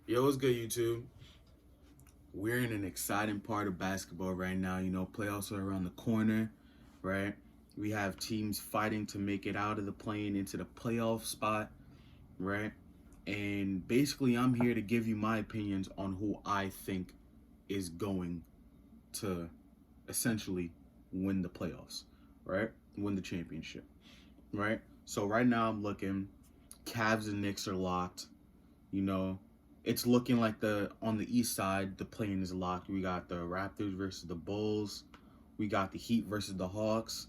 Yo, what's good, YouTube? We're in an exciting part of basketball right now. Playoffs are around the corner, right? We have teams fighting to make it out of the plane into the playoff spot, right? And basically, I'm here to give you my opinions on who I think is going to essentially win the playoffs, right? Win the championship, right? So right now, I'm looking. Cavs and Knicks are locked. You know, it's looking like the on the east side, the plane is locked. We got the Raptors versus the Bulls. We got the Heat versus the Hawks.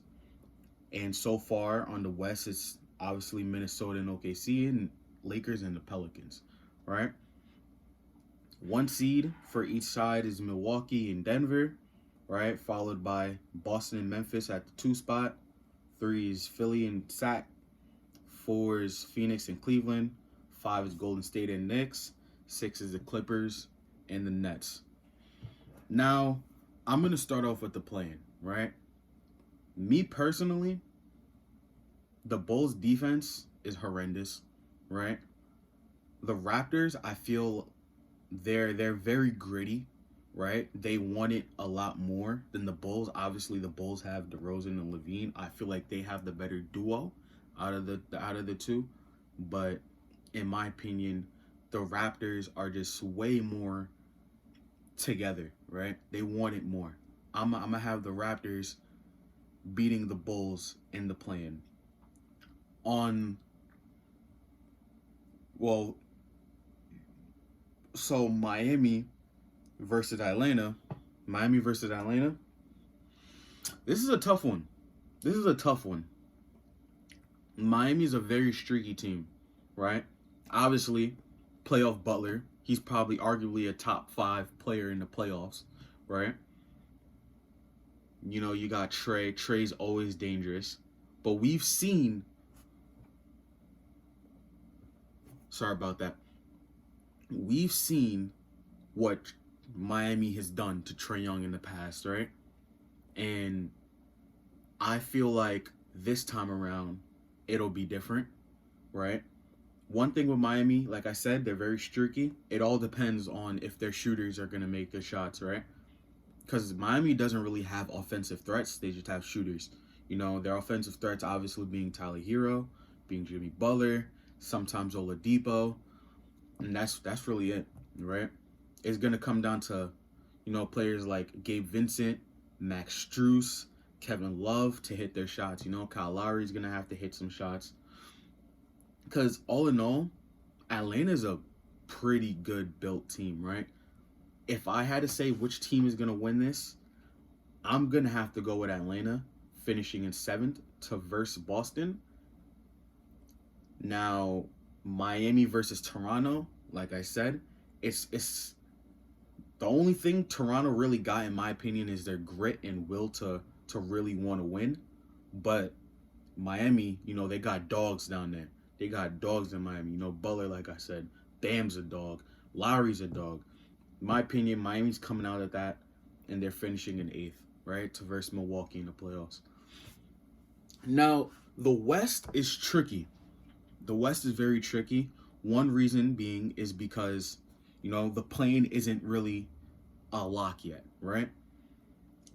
And so far on the west, it's obviously Minnesota and OKC and Lakers and the Pelicans, right? One seed for each side is Milwaukee and Denver, right? Followed by Boston and Memphis at the 2 spot. 3 is Philly and Sac. 4 is Phoenix and Cleveland. 5 is Golden State and Knicks. 6 is the Clippers and the Nets. Now, I'm going to start off with the plan, right? Me personally, the Bulls defense is horrendous, right? The Raptors, I feel they're very gritty, right? They want it a lot more than the Bulls. Obviously, the Bulls have DeRozan and Levine. I feel like they have the better duo out of the two, but in my opinion, the Raptors are just way more together, right? They want it more. I'm gonna have the Raptors beating the Bulls in the play-in. On well, so versus Atlanta, Miami versus Atlanta. This is a tough one. This is a tough one. Miami's a very streaky team, right? Obviously, playoff Butler. He's probably arguably a top 5 player in the playoffs, right? You got Trey. Trey's always dangerous. But we've seen, sorry about that. We've seen what Miami has done to Trey Young in the past, right? And I feel like this time around, it'll be different, right? One thing with Miami, like I said, they're very streaky. It all depends on if their shooters are going to make the shots, right? Because Miami doesn't really have offensive threats. They just have shooters. Their offensive threats obviously being Tyler Hero, being Jimmy Butler, sometimes Oladipo, and that's really it, right? It's going to come down to, players like Gabe Vincent, Max Strus, Kevin Love to hit their shots. Kyle Lowry's going to have to hit some shots. Because all in all, Atlanta's a pretty good built team, right? If I had to say which team is going to win this, I'm going to have to go with Atlanta, finishing in 7th to versus Boston. Now, Miami versus Toronto, like I said, it's the only thing Toronto really got, in my opinion, is their grit and will to really want to win. But Miami, they got dogs down there. They got dogs in Miami. Butler, like I said, Bam's a dog. Lowry's a dog. In my opinion, Miami's coming out of that, and they're finishing in 8th, right, to versus Milwaukee in the playoffs. Now, the West is tricky. The West is very tricky. One reason being is because, the plane isn't really a lock yet, right?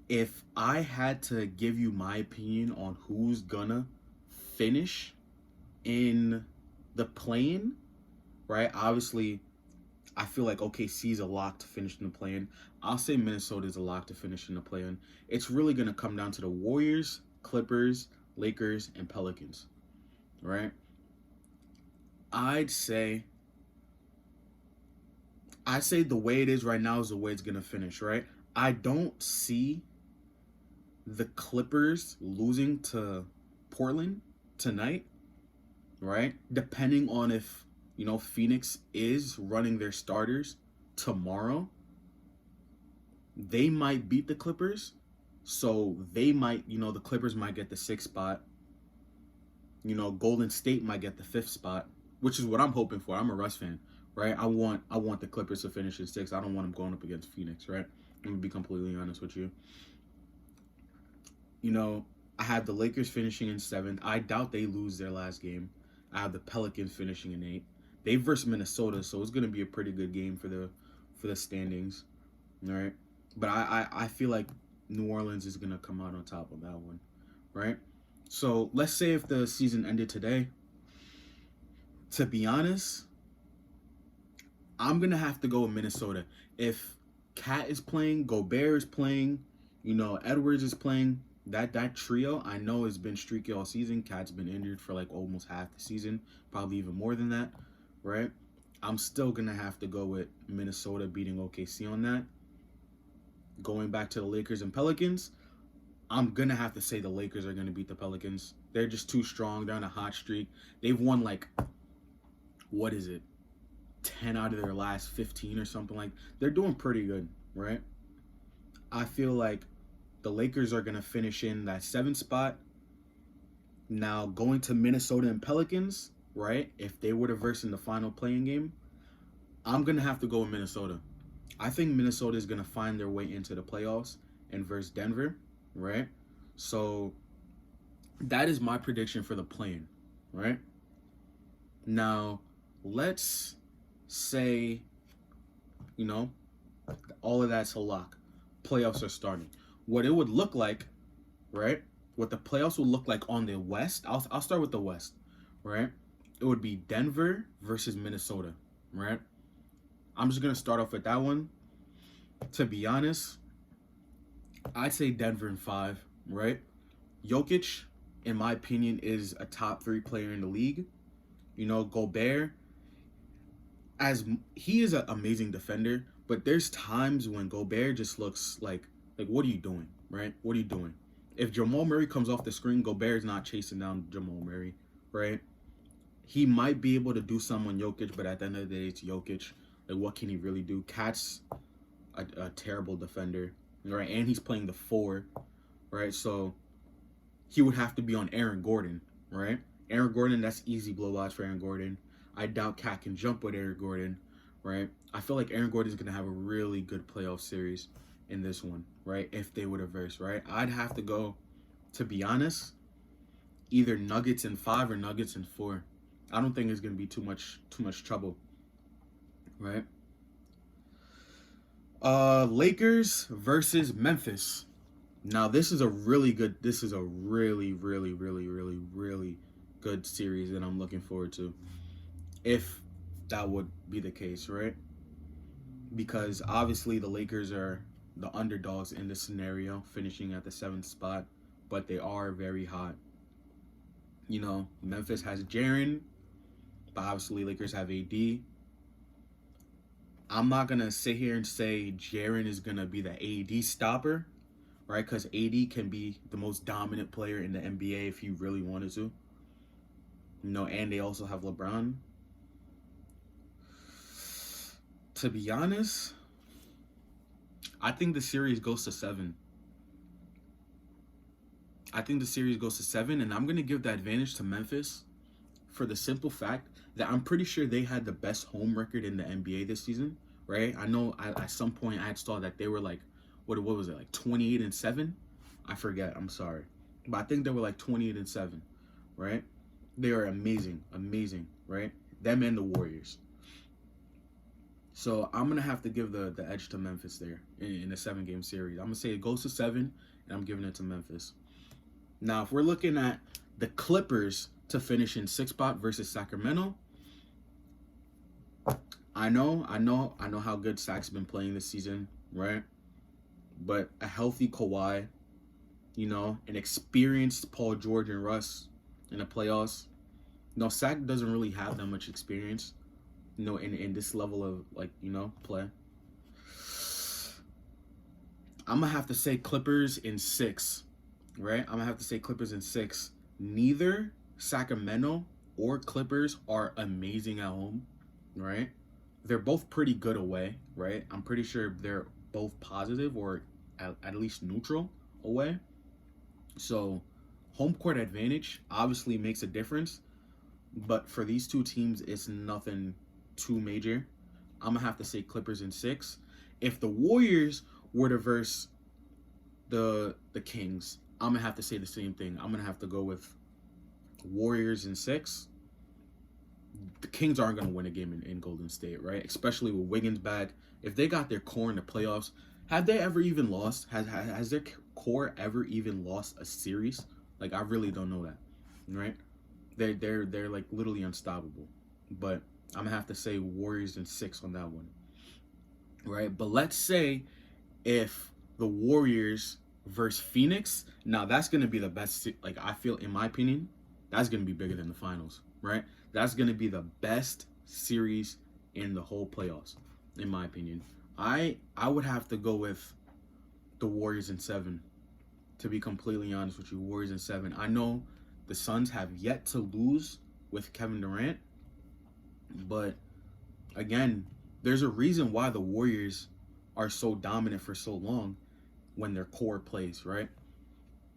If I had to give you my opinion on who's gonna finish in the plane, right? Obviously, I feel like OKC is a lock to finish in the play-in. I'll say Minnesota is a lock to finish in the play-in. It's really going to come down to the Warriors, Clippers, Lakers, and Pelicans, right? I'd say the way it is right now is the way it's going to finish, right? I don't see the Clippers losing to Portland tonight, right? Depending on if Phoenix is running their starters tomorrow, they might beat the Clippers. So they might, the Clippers might get the 6th spot. Golden State might get the 5th spot, which is what I'm hoping for. I'm a Russ fan, right? I want the Clippers to finish in 6th. I don't want them going up against Phoenix, right? I'm going to be completely honest with you. I have the Lakers finishing in 7th. I doubt they lose their last game. I have the Pelicans finishing in 8th. They versus Minnesota, so it's gonna be a pretty good game for the standings. All right, but I feel like New Orleans is gonna come out on top of that one, right? So let's say if the season ended today. To be honest, I'm gonna have to go with Minnesota. If Cat is playing, Gobert is playing, Edwards is playing. That trio I know has been streaky all season. Cat's been injured for like almost half the season, probably even more than that, right? I'm still gonna have to go with Minnesota beating OKC on that. Going back to the Lakers and Pelicans, I'm gonna have to say the Lakers are gonna beat the Pelicans. They're just too strong. They're on a hot streak. They've won like, what is it, 10 out of their last 15 or something like. They're doing pretty good, right? I feel like the Lakers are going to finish in that 7th spot. Now, going to Minnesota and Pelicans, right? If they were to verse in the final playing game, I'm going to have to go with Minnesota. I think Minnesota is going to find their way into the playoffs and verse Denver, right? So that is my prediction for the play-in, right? Now, let's say, all of that's a lock. Playoffs are starting. What it would look like, right? What the playoffs would look like on the West. I'll start with the West, right? It would be Denver versus Minnesota, right? I'm just gonna start off with that one. To be honest, I'd say Denver in 5, right? Jokic, in my opinion, is a top 3 player in the league. Gobert, as he is an amazing defender, but there's times when Gobert just looks like what are you doing, right? What are you doing? If Jamal Murray comes off the screen, Gobert is not chasing down Jamal Murray, right? He might be able to do something on Jokic, but at the end of the day, it's Jokic. Like, what can he really do? Cat's a terrible defender, right? And he's playing the 4, right? So he would have to be on Aaron Gordon, right? Aaron Gordon, that's easy blowouts for Aaron Gordon. I doubt Cat can jump with Aaron Gordon, right? I feel like Aaron Gordon is going to have a really good playoff series in this one, right? If they would have versed, right? I'd have to go, to be honest, either Nuggets in 5 or Nuggets in 4. I don't think it's going to be too much trouble, right? Lakers versus Memphis. Now, this is a really, really, really, really, really, really good series that I'm looking forward to. If that would be the case, right? Because obviously the Lakers are the underdogs in this scenario, finishing at the 7th spot, but they are very hot. Memphis has Jaren, but obviously Lakers have AD. I'm not going to sit here and say Jaren is going to be the AD stopper, right? Because AD can be the most dominant player in the NBA if he really wanted to. And they also have LeBron. To be honest, I think the series goes to 7. And I'm going to give the advantage to Memphis for the simple fact that I'm pretty sure they had the best home record in the NBA this season, right? I know at some point I had saw that they were like, what was it, like 28-7? I forget, I'm sorry. But I think they were like 28-7, right? They are amazing, right? Them and the Warriors. So I'm going to have to give the edge to Memphis there in a 7-game series. I'm going to say it goes to 7, and I'm giving it to Memphis. Now, if we're looking at the Clippers to finish in 6th spot versus Sacramento, I know how good Sac's been playing this season, right? But a healthy Kawhi, an experienced Paul George and Russ in the playoffs. Sac doesn't really have that much experience, in this level of play. I'm gonna have to say Clippers in 6, right? I'm gonna have to say Clippers in 6. Neither Sacramento or Clippers are amazing at home, right? They're both pretty good away, right? I'm pretty sure they're both positive or at least neutral away. So home court advantage obviously makes a difference, but for these two teams, it's nothing too major. I'm gonna have to say Clippers in 6. If the Warriors were to verse the Kings, I'm gonna have to say the same thing. I'm gonna have to go with Warriors in 6. the Kings aren't going to win a game in Golden State, right? Especially with Wiggins back. If they got their core in the playoffs, have they ever even lost? Has their core ever even lost a series? Like, I really don't know that, right? They're like literally unstoppable. But I'm gonna have to say Warriors in 6 on that one, right? But let's say if the Warriors versus Phoenix, now that's gonna be the best. Like, I feel, in my opinion, that's gonna be bigger than the finals, right? That's gonna be the best series in the whole playoffs, in my opinion. I would have to go with the Warriors in 7. To be completely honest with you, Warriors in 7. I know the Suns have yet to lose with Kevin Durant, but again, there's a reason why the Warriors are so dominant for so long when their core plays, right?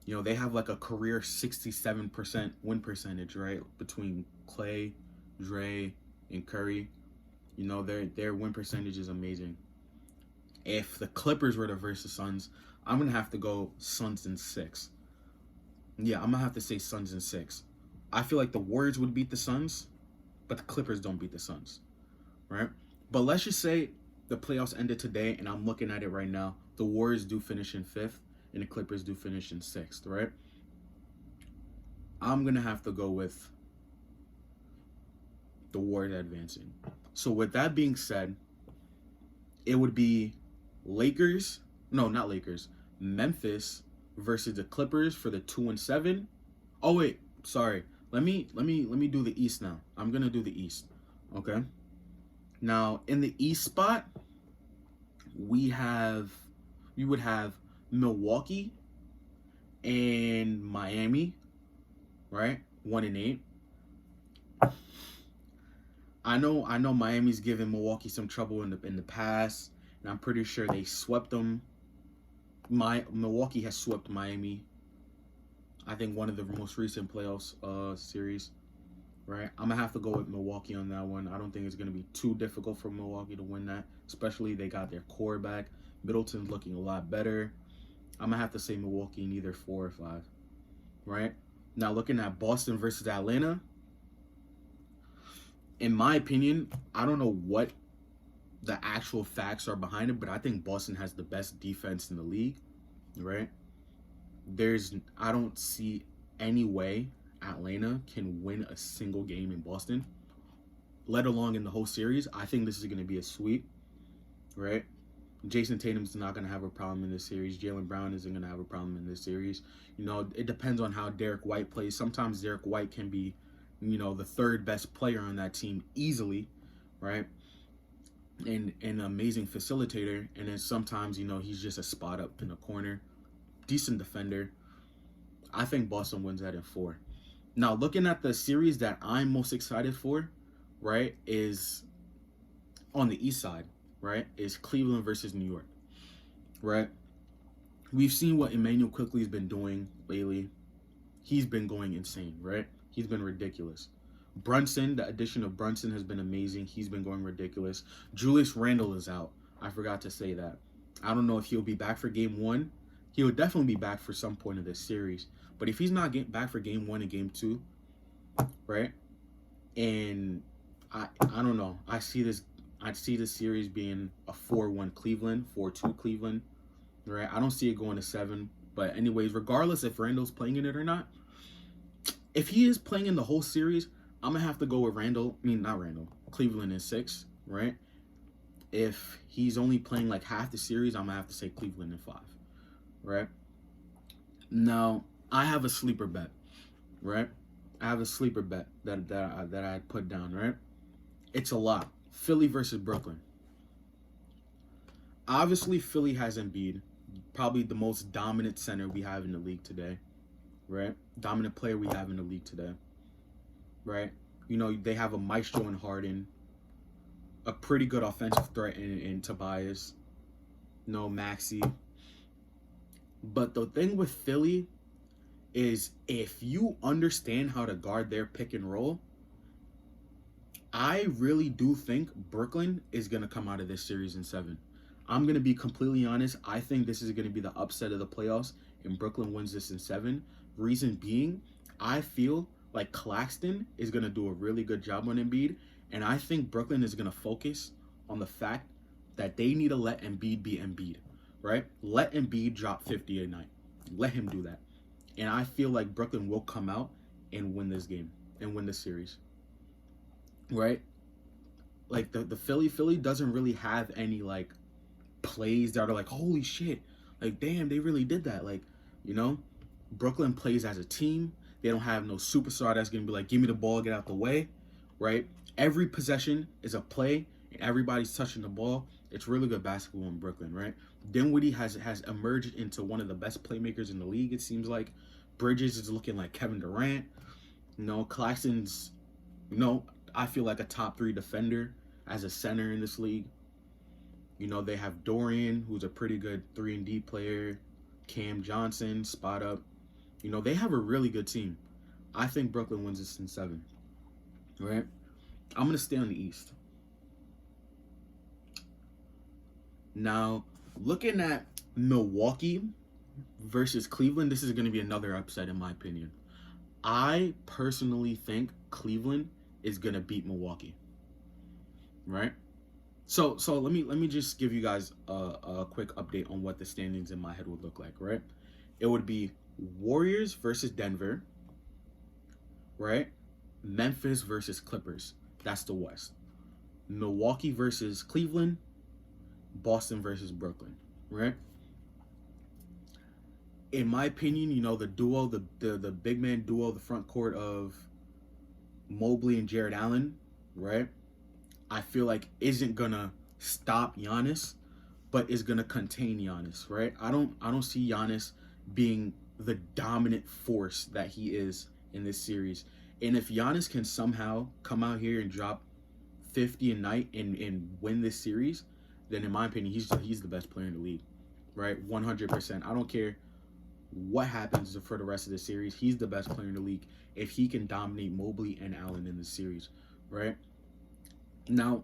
You know, they have like a career 67% win percentage, right? Between Clay, Dre, and Curry. You know, their win percentage is amazing. If the Clippers were to verse the Suns, I'm going to have to go Suns in 6. Yeah, I'm going to have to say Suns in 6. I feel like the Warriors would beat the Suns, but the Clippers don't beat the Suns, right? But let's just say the playoffs ended today, and I'm looking at it right now. The Warriors do finish in 5th, and the Clippers do finish in 6th, right? I'm going to have to go with the Warriors advancing. So with that being said, it would be Memphis versus the Clippers for the 2 and 7. Oh wait, sorry. Let me do the East now. I'm gonna do the East. Okay. Now in the East spot, we would have Milwaukee and Miami, right? 1 and 8. I know Miami's given Milwaukee some trouble in the past, and I'm pretty sure they swept them. Milwaukee has swept Miami. I think one of the most recent playoffs series, right? I'm gonna have to go with Milwaukee on that one. I don't think it's gonna be too difficult for Milwaukee to win that, especially they got their core back. Middleton's looking a lot better. I'm gonna have to say Milwaukee in either 4 or 5, right? Now looking at Boston versus Atlanta. In my opinion, I don't know what the actual facts are behind it, but I think Boston has the best defense in the league, right? I don't see any way Atlanta can win a single game in Boston, let alone in the whole series. I think this is going to be a sweep, right? Jason Tatum's not going to have a problem in this series. Jaylen Brown isn't going to have a problem in this series. You know, it depends on how Derek White plays. Sometimes Derek White can be, you know, the 3rd best player on that team easily, right? And an amazing facilitator. And then sometimes, you know, he's just a spot up in the corner. Decent defender. I think Boston wins that in 4. Now, looking at the series that I'm most excited for, right, is on the East side, right, is Cleveland versus New York, right? We've seen what Emmanuel Quickley has been doing lately. He's been going insane, right? He's been ridiculous. Brunson, the addition of Brunson has been amazing. He's been going ridiculous. Julius Randle is out. I forgot to say that. I don't know if he'll be back for game 1. He'll definitely be back for some point of this series. But if he's not back for game 1 and game 2, right? And I don't know. I see this series being a 4-1 Cleveland, 4-2 Cleveland, right? I don't see it going to 7. But anyways, regardless if Randall's playing in it or not, if he is playing in the whole series, I'm going to have to go with Cleveland in 6, right? If he's only playing like half the series, I'm going to have to say Cleveland in 5, right? Now, I have a sleeper bet, right? I have a sleeper bet that I put down, right? It's a lot. Philly versus Brooklyn. Obviously, Philly has Embiid, probably the most dominant center we have in the league today, right? Dominant player we have in the league today, right? You know, they have a maestro in Harden, a pretty good offensive threat in Tobias, no Maxey. But the thing with Philly is if you understand how to guard their pick and roll, I really do think Brooklyn is going to come out of this series in 7. I'm going to be completely honest. I think this is going to be the upset of the playoffs, and Brooklyn wins this in 7. Reason being, I feel like Claxton is gonna do a really good job on Embiid, and I think Brooklyn is gonna focus on the fact that they need to let Embiid be Embiid, right? Let Embiid drop 50 a night. Let him do that. And I feel like Brooklyn will come out and win this game and win this series, right? Like the Philly doesn't really have any like plays that are like, holy shit, like damn, they really did that. Like, you know, Brooklyn plays as a team. They don't have no superstar that's gonna be like, give me the ball, get out the way, right? Every possession is a play, and everybody's touching the ball. It's really good basketball in Brooklyn, right? Dinwiddie has emerged into one of the best playmakers in the league. It seems like Bridges is looking like Kevin Durant. You know, Claxton's, you know, I feel like a top 3 defender as a center in this league. You know, they have Dorian, who's a pretty good 3-and-D player. Cam Johnson, spot up. You know, they have a really good team. I think Brooklyn wins this in 7. Right? I'm going to stay on the East. Now, looking at Milwaukee versus Cleveland, this is going to be another upset in my opinion. I personally think Cleveland is going to beat Milwaukee. Right? So let me just give you guys a quick update on what the standings in my head would look like, right? It would be Warriors versus Denver, right? Memphis versus Clippers. That's the West. Milwaukee versus Cleveland, Boston versus Brooklyn, right? In my opinion, you know, the duo, the big man duo, the front court of Mobley and Jared Allen, right? I feel like isn't gonna stop Giannis, but is gonna contain Giannis, right? I don't see Giannis being the dominant force that he is in this series. And if Giannis can somehow come out here and drop 50 a night and win this series, then in my opinion, he's the best player in the league, right? 100%. I don't care what happens for the rest of the series. He's the best player in the league if he can dominate Mobley and Allen in the series, right? Now,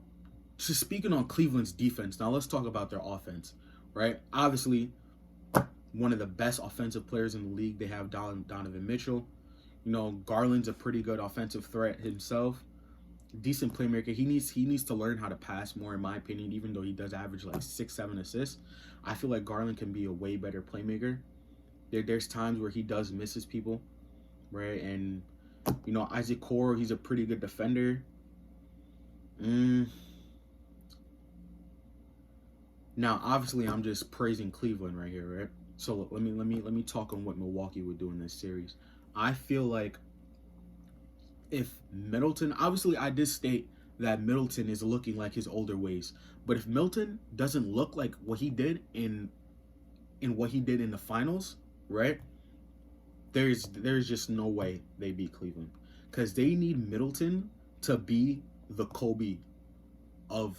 just speaking on Cleveland's defense, now let's talk about their offense, right? Obviously, one of the best offensive players in the league. They have Donovan Mitchell. You know, Garland's a pretty good offensive threat himself. Decent playmaker. He needs to learn how to pass more, in my opinion, even though he does average like 6-7 assists. I feel like Garland can be a way better playmaker. There's times where he does misses people, right? And, you know, Isaac Okoro, he's a pretty good defender. Now, obviously, I'm just praising Cleveland right here, right? So let me talk on what Milwaukee would do in this series. I feel like if Middleton, obviously, I did state that Middleton is looking like his older ways, but if Middleton doesn't look like what he did in what he did in the finals, right? There's just no way they beat Cleveland, because they need Middleton to be the Kobe of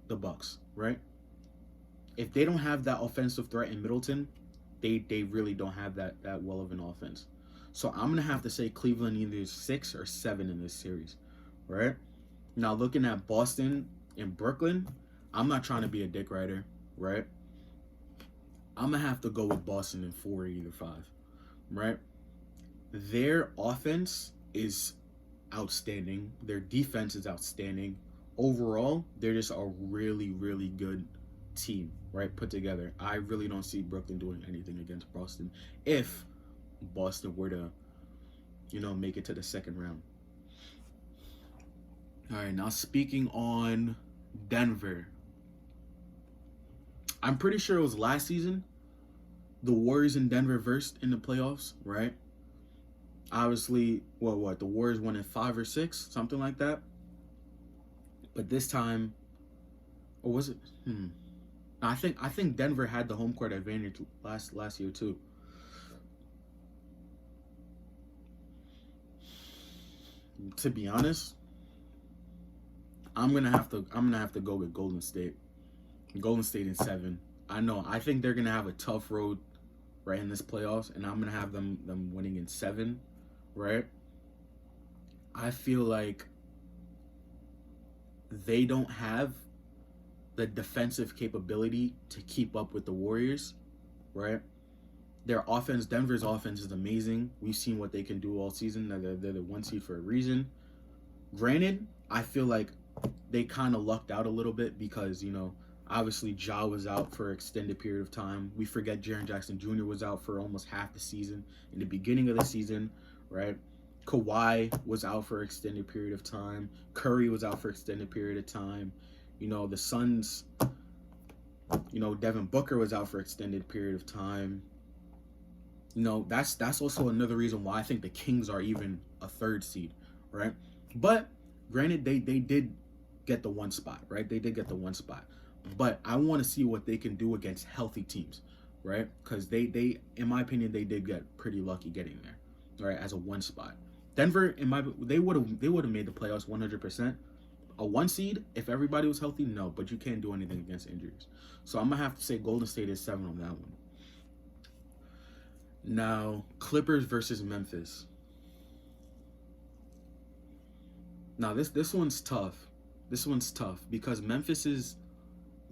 the Bucks, right? If they don't have that offensive threat in Middleton, they really don't have that well of an offense. So I'm gonna have to say Cleveland either 6 or 7 in this series, right? Now looking at Boston and Brooklyn, I'm not trying to be a dick rider, right? I'm gonna have to go with Boston in 4 or either 5, right? Their offense is outstanding. Their defense is outstanding. Overall, they're just a really, really good team, right? Put together. I really don't see Brooklyn doing anything against Boston if Boston were to, you know, make it to the second round. All right, now speaking on Denver. I'm pretty sure it was last season the Warriors and Denver versed in the playoffs, right? Obviously, the Warriors won in 5 or 6, something like that. But this time, or was it? I think Denver had the home court advantage last year too. To be honest, I'm gonna have to go with Golden State. Golden State in 7. I think they're gonna have a tough road right in this playoffs, and I'm gonna have them winning in 7, right? I feel like they don't have the defensive capability to keep up with the Warriors, right? Their offense, Denver's offense is amazing. We've seen what they can do all season. They're the one seed for a reason. Granted, I feel like they kind of lucked out a little bit because, obviously Ja was out for an extended period of time. We forget Jaren Jackson Jr. was out for almost half the season in the beginning of the season, right? Kawhi was out for an extended period of time. Curry was out for an extended period of time. The Suns, Devin Booker was out for an extended period of time. That's also another reason why I think the Kings are even a third seed, right? But granted, they did get the one spot, right? They did get the one spot. But I want to see what they can do against healthy teams, right? Because they, in my opinion, they did get pretty lucky getting there, right? As a one spot. Denver, they would have made the playoffs 100%. A one seed, if everybody was healthy, no. But you can't do anything against injuries. So I'm gonna have to say Golden State is 7 on that one. Now, Clippers versus Memphis. Now, this one's tough. This one's tough because Memphis's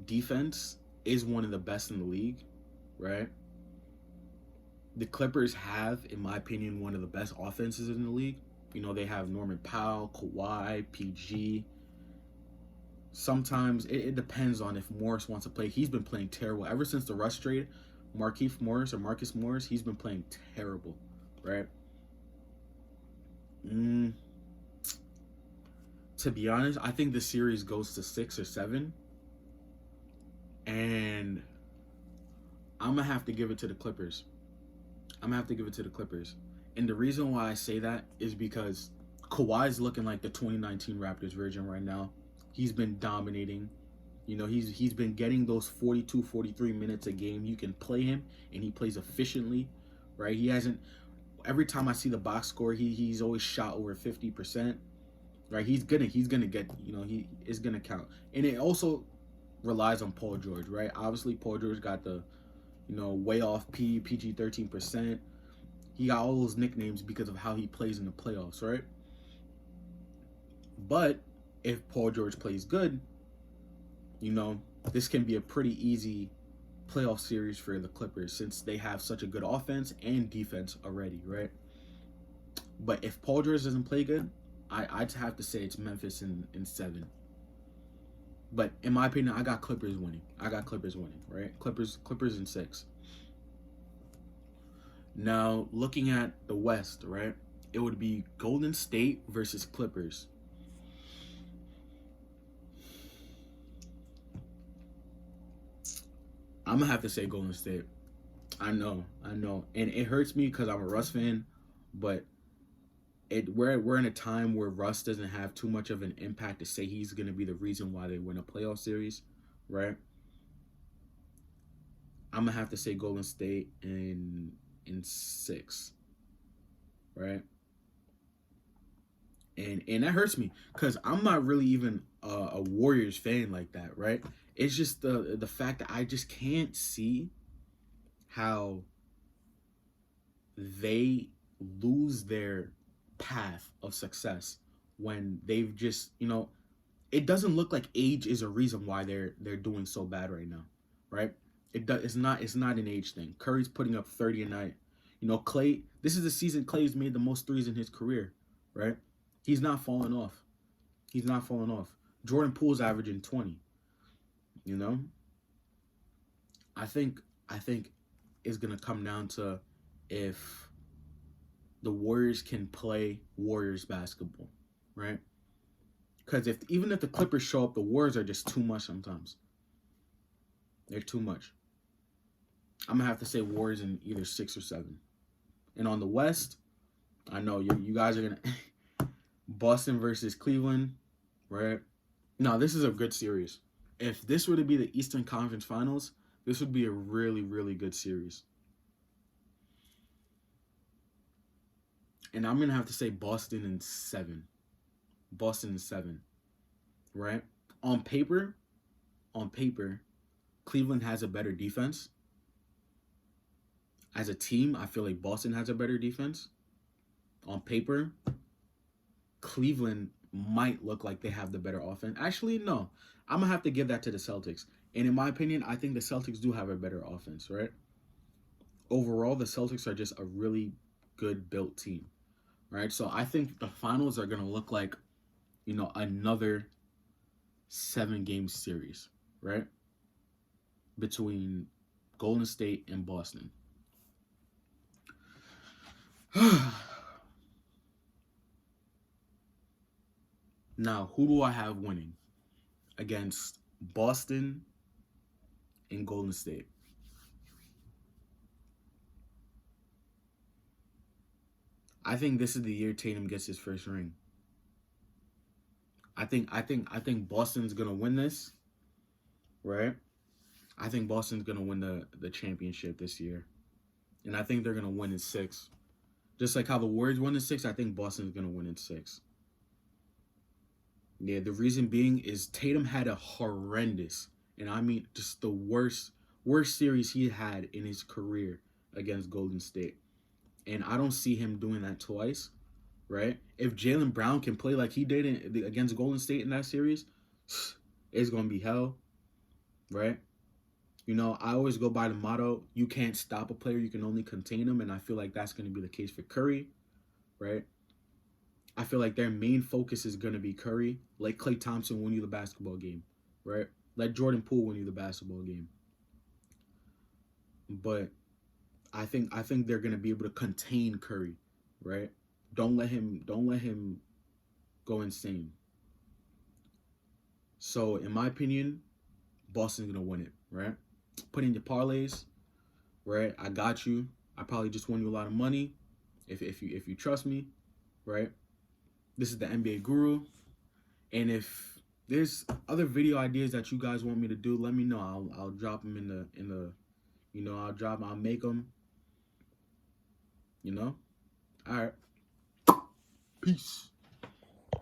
defense is one of the best in the league, right? The Clippers have, in my opinion, one of the best offenses in the league. They have Norman Powell, Kawhi, PG. Sometimes it depends on if Morris wants to play. He's been playing terrible. Ever since the Russ trade, Marcus Morris, he's been playing terrible, right? To be honest, I think the series goes to 6 or 7. And I'm going to have to give it to the Clippers. And the reason why I say that is because Kawhi's looking like the 2019 Raptors version right now. He's been dominating. He's been getting those 42, 43 minutes a game. You can play him, and he plays efficiently, right? He hasn't. Every time I see the box score, he's always shot over 50%, right? He's gonna get. He is gonna count, and it also relies on Paul George, right? Obviously, Paul George got the, way off PG 13%. He got all those nicknames because of how he plays in the playoffs, right? But if Paul George plays good, this can be a pretty easy playoff series for the Clippers since they have such a good offense and defense already, right? But if Paul George doesn't play good, I'd have to say it's Memphis in 7. But in my opinion, I got Clippers winning, right? Clippers in 6. Now, looking at the West, right? It would be Golden State versus Clippers. I'm going to have to say Golden State. I know. And it hurts me because I'm a Russ fan, but we're in a time where Russ doesn't have too much of an impact to say he's going to be the reason why they win a playoff series, right? I'm going to have to say Golden State in 6, right? And that hurts me because I'm not really even a Warriors fan like that, right? It's just the fact that I just can't see how they lose their path of success when they've just, it doesn't look like age is a reason why they're doing so bad right now, right? It's not an age thing. Curry's putting up 30 a night. Klay, this is the season Klay's made the most threes in his career, right? He's not falling off. Jordan Poole's averaging 20. I think it's gonna come down to if the Warriors can play Warriors basketball, right? Because even if the Clippers show up, the Warriors are just too much sometimes. They're too much. I'm gonna have to say Warriors in either 6 or 7. And on the West, I know you guys are gonna Boston versus Cleveland, right? Now this is a good series. If this were to be the Eastern Conference Finals, this would be a really, really good series. And I'm going to have to say Boston in 7. Right? On paper, Cleveland has a better defense. As a team, I feel like Boston has a better defense. On paper, Cleveland might look like they have the better offense. Actually, no. I'm going to have to give that to the Celtics. And in my opinion, I think the Celtics do have a better offense, right? overall, the Celtics are just a really good built team, right? So I think the finals are gonna look like, another 7-game series, right? Between Golden State and Boston. Now, who do I have winning against Boston and Golden State? I think this is the year Tatum gets his first ring. I think Boston's gonna win this, right? I think Boston's gonna win the championship this year, and I think they're gonna win in 6. Just like how the Warriors won in 6, I think Boston's gonna win in 6. Yeah, the reason being is Tatum had a horrendous, and I mean just the worst series he had in his career against Golden State, and I don't see him doing that twice. Right? If Jaylen Brown can play like he did against Golden State in that series, it's gonna be hell, right? I always go by the motto: you can't stop a player, you can only contain them, and I feel like that's gonna be the case for Curry, right? I feel like their main focus is gonna be Curry. Let Klay Thompson win you the basketball game, right? Let Jordan Poole win you the basketball game. But I think they're gonna be able to contain Curry, right? Don't let him go insane. So in my opinion, Boston's gonna win it, right? Put in your parlays, right? I got you. I probably just won you a lot of money, if you trust me, right? This is the NBA Guru, and if there's other video ideas that you guys want me to do, let me know. I'll drop them in the I'll make them. All right. Peace.